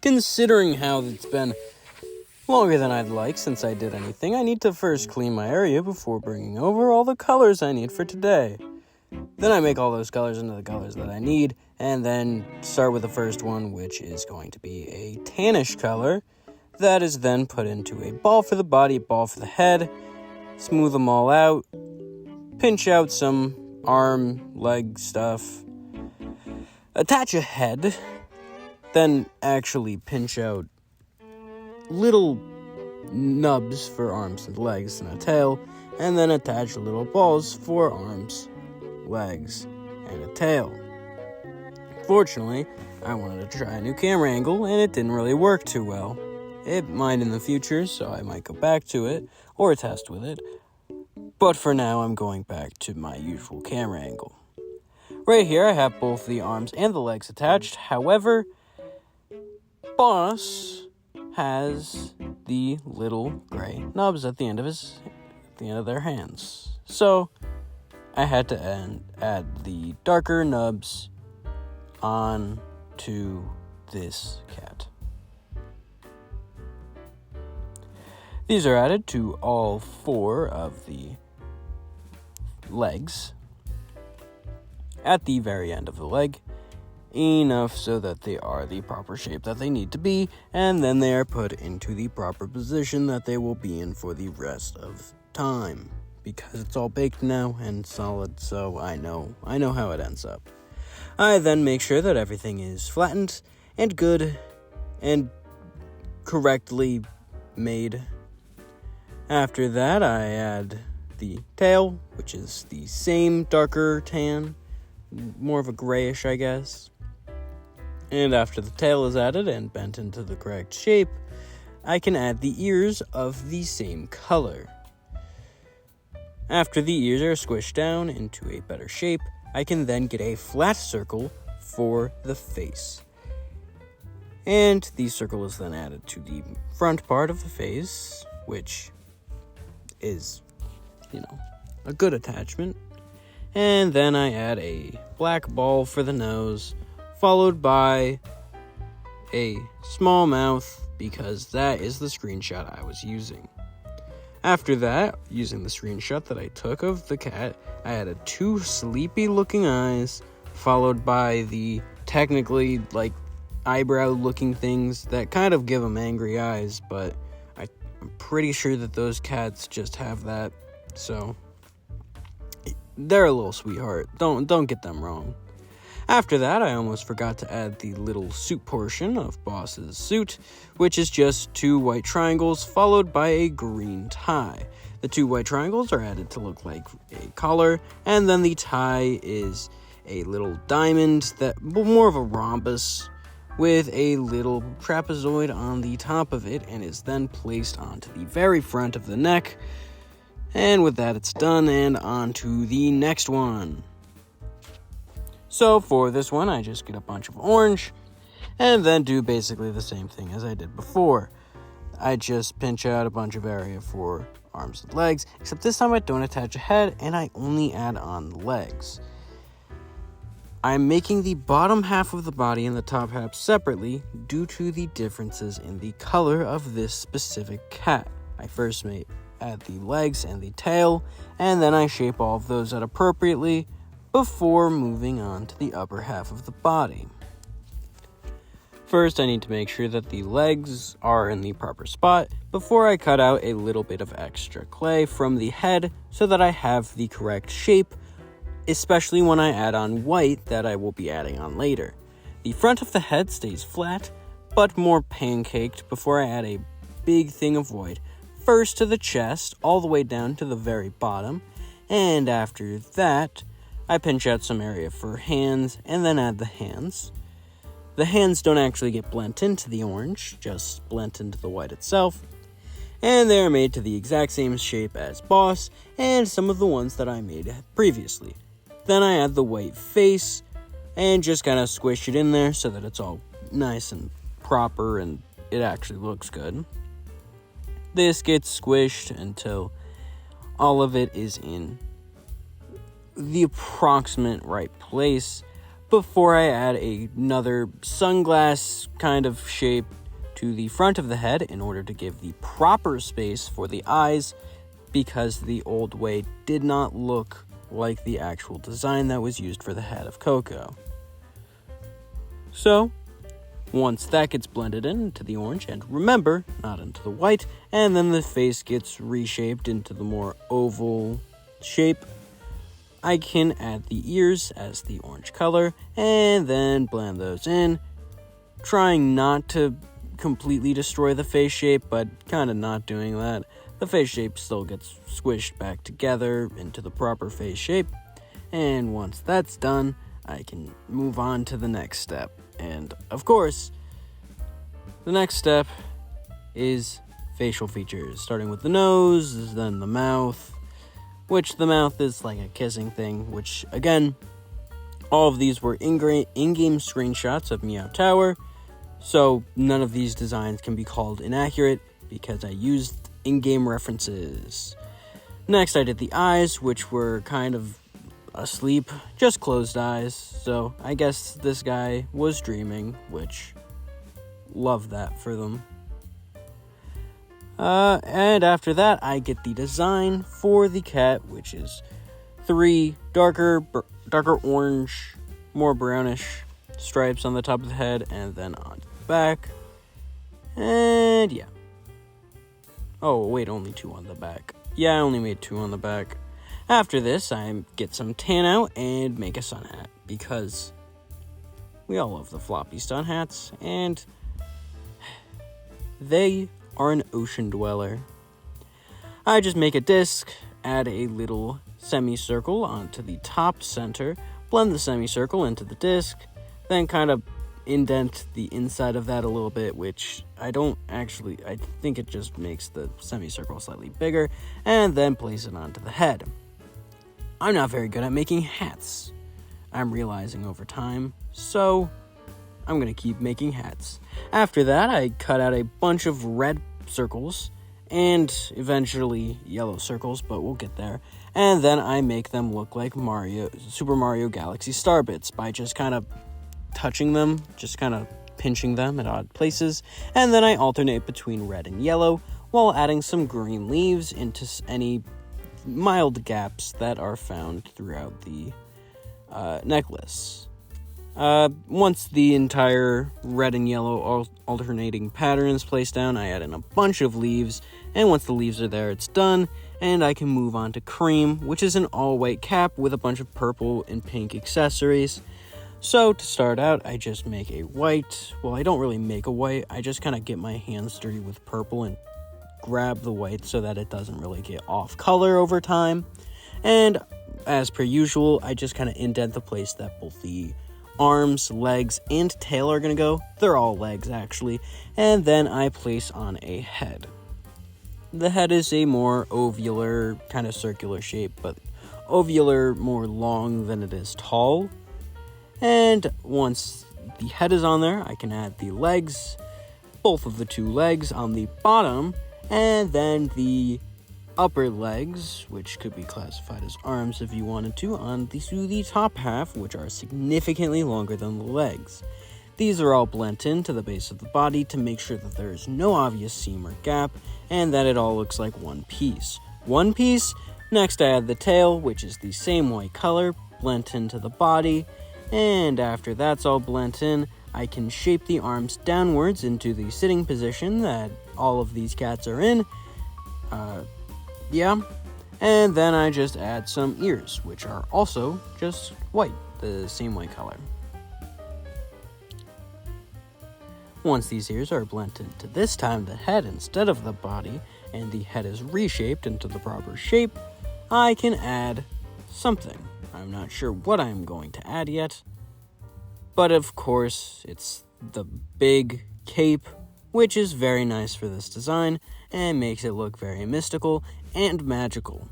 considering how it's been longer than I'd like since I did anything, I need to first clean my area before bringing over all the colors I need for today. Then I make all those colors into the colors that I need, and then start with the first one, which is going to be a tannish color. That is then put into a ball for the body, a ball for the head, smooth them all out, pinch out some arm, leg stuff, attach a head, then actually pinch out little nubs for arms and legs and a tail, and then attach little balls for arms, legs, and a tail. Fortunately, I wanted to try a new camera angle, and it didn't really work too well. It might in the future, so I might go back to it, or test with it. But for now, I'm going back to my usual camera angle. Right here, I have both the arms and the legs attached. However, Boss has the little gray nubs at the end of their hands. So I had to add the darker nubs on to this cat. These are added to all 4 of the legs at the very end of the leg, enough so that they are the proper shape that they need to be, and then they are put into the proper position that they will be in for the rest of time, because it's all baked now and solid, so I know how it ends up. I then make sure that everything is flattened and good and correctly made. After that, I add the tail, which is the same darker tan, more of a grayish, I guess. And after the tail is added and bent into the correct shape, I can add the ears of the same color. After the ears are squished down into a better shape, I can then get a flat circle for the face. And the circle is then added to the front part of the face, which is, a good attachment. And then I add a black ball for the nose, followed by a small mouth, because that is the screenshot I was using. After that, using the screenshot that I took of the cat, I added 2 sleepy-looking eyes, followed by the technically, eyebrow-looking things that kind of give them angry eyes, but I'm pretty sure that those cats just have that, so they're a little sweetheart. Don't get them wrong. After that, I almost forgot to add the little suit portion of Boss's suit, which is just 2 white triangles followed by a green tie. The 2 white triangles are added to look like a collar, and then the tie is a little diamond, more of a rhombus, with a little trapezoid on the top of it, and is then placed onto the very front of the neck. And with that, it's done, and on to the next one. So for this one, I just get a bunch of orange, and then do basically the same thing as I did before. I just pinch out a bunch of area for arms and legs, except this time I don't attach a head, and I only add on the legs. I'm making the bottom half of the body and the top half separately due to the differences in the color of this specific cat. I first add the legs and the tail, and then I shape all of those out appropriately before moving on to the upper half of the body. First, I need to make sure that the legs are in the proper spot before I cut out a little bit of extra clay from the head so that I have the correct shape, especially when I add on white that I will be adding on later. The front of the head stays flat, but more pancaked before I add a big thing of white, first to the chest, all the way down to the very bottom, and after that, I pinch out some area for hands, and then add the hands. The hands don't actually get blent into the orange, just blent into the white itself, and they are made to the exact same shape as Boss, and some of the ones that I made previously. Then I add the white face, and just kind of squish it in there so that it's all nice and proper, and it actually looks good. This gets squished until all of it is in the approximate right place before I add another sunglass kind of shape to the front of the head in order to give the proper space for the eyes, because the old way did not look like the actual design that was used for the head of Coco. So, once that gets blended into the orange, and remember, not into the white, and then the face gets reshaped into the more oval shape, I can add the ears as the orange color, and then blend those in, trying not to completely destroy the face shape, but kind of not doing that. The face shape still gets squished back together into the proper face shape, and once that's done, I can move on to the next step. And of course, the next step is facial features, starting with the nose, then the mouth, which the mouth is like a kissing thing, which again, all of these were in-game screenshots of Meow Tower, so none of these designs can be called inaccurate because I used in-game references. Next, I did the eyes, which were kind of asleep, just closed eyes, so I guess this guy was dreaming, which, love that for them. And after that, I get the design for the cat, which is 3 darker orange, more brownish stripes on the top of the head, and then on the back. And yeah. Oh, wait, only 2 on the back. Yeah, I only made 2 on the back. After this, I get some tan out and make a sun hat, because we all love the floppy sun hats, and they are an ocean dweller. I just make a disc, add a little semicircle onto the top center, blend the semicircle into the disc, then kind of indent the inside of that a little bit, which I think it just makes the semicircle slightly bigger, and then place it onto the head. I'm not very good at making hats, I'm realizing over time, so I'm gonna keep making hats. After that, I cut out a bunch of red circles, and eventually yellow circles, but we'll get there. And then I make them look like Super Mario Galaxy Star Bits by just kind of touching them, just kind of pinching them at odd places, and then I alternate between red and yellow while adding some green leaves into any mild gaps that are found throughout the necklace. Once the entire red and yellow alternating pattern is placed down, I add in a bunch of leaves, and once the leaves are there, it's done, and I can move on to cream, which is an all-white cap with a bunch of purple and pink accessories. So, to start out, I just make a white. Well, I don't really make a white. I just kind of get my hands dirty with purple and grab the white so that it doesn't really get off color over time. And, as per usual, I just kind of indent the place that both the arms, legs, and tail are going to go. They're all legs, actually. And then I place on a head. The head is a more ovular, kind of circular shape, but ovular more long than it is tall. And once the head is on there, I can add the legs, both of the 2 legs on the bottom, and then the upper legs, which could be classified as arms if you wanted to, on the top half, which are significantly longer than the legs. These are all blent into the base of the body to make sure that there is no obvious seam or gap, and that it all looks like one piece. One piece. Next I add the tail, which is the same white color, blent into the body, and after that's all blent in, I can shape the arms downwards into the sitting position that all of these cats are in. And then I just add some ears, which are also just white, the same white color. Once these ears are blended to this time the head instead of the body, and the head is reshaped into the proper shape, I can add something. I'm not sure what I'm going to add yet, but of course it's the big cape, which is very nice for this design and makes it look very mystical and magical.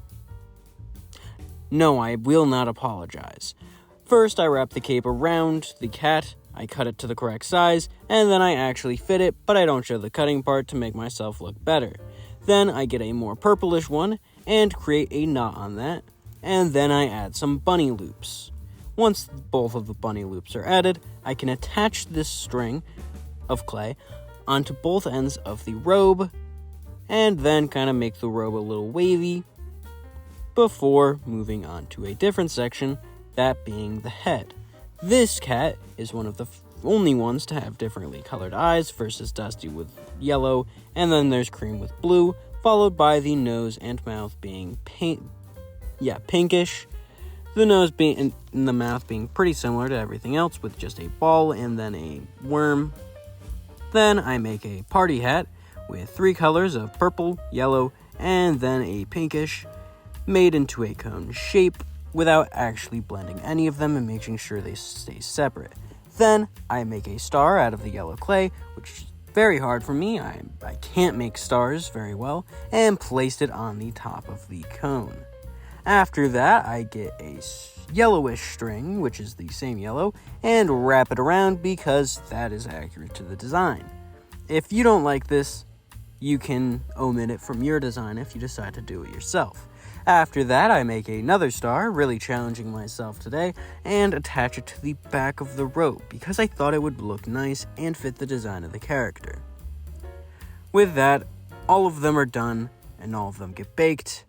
No, I will not apologize. First, I wrap the cape around the cat, I cut it to the correct size, and then I actually fit it, but I don't show the cutting part to make myself look better. Then I get a more purplish one and create a knot on that, and then I add some bunny loops, Once both of the bunny loops are added, I can attach this string of clay onto both ends of the robe and then kind of make the robe a little wavy before moving on to a different section, that being the head. This cat is one of the only ones to have differently colored eyes. First is Dusty with yellow, and then there's Cream with blue, followed by the nose and mouth being pinkish. The nose being and the mouth being pretty similar to everything else, with just a ball and then a worm. Then I make a party hat with 3 colors of purple, yellow, and then a pinkish, made into a cone shape without actually blending any of them and making sure they stay separate. Then I make a star out of the yellow clay, which is very hard for me. I can't make stars very well, and placed it on the top of the cone. After that, I get a yellowish string, which is the same yellow, and wrap it around because that is accurate to the design. If you don't like this, you can omit it from your design if you decide to do it yourself. After that, I make another star, really challenging myself today, and attach it to the back of the rope because I thought it would look nice and fit the design of the character. With that, all of them are done, and all of them get baked.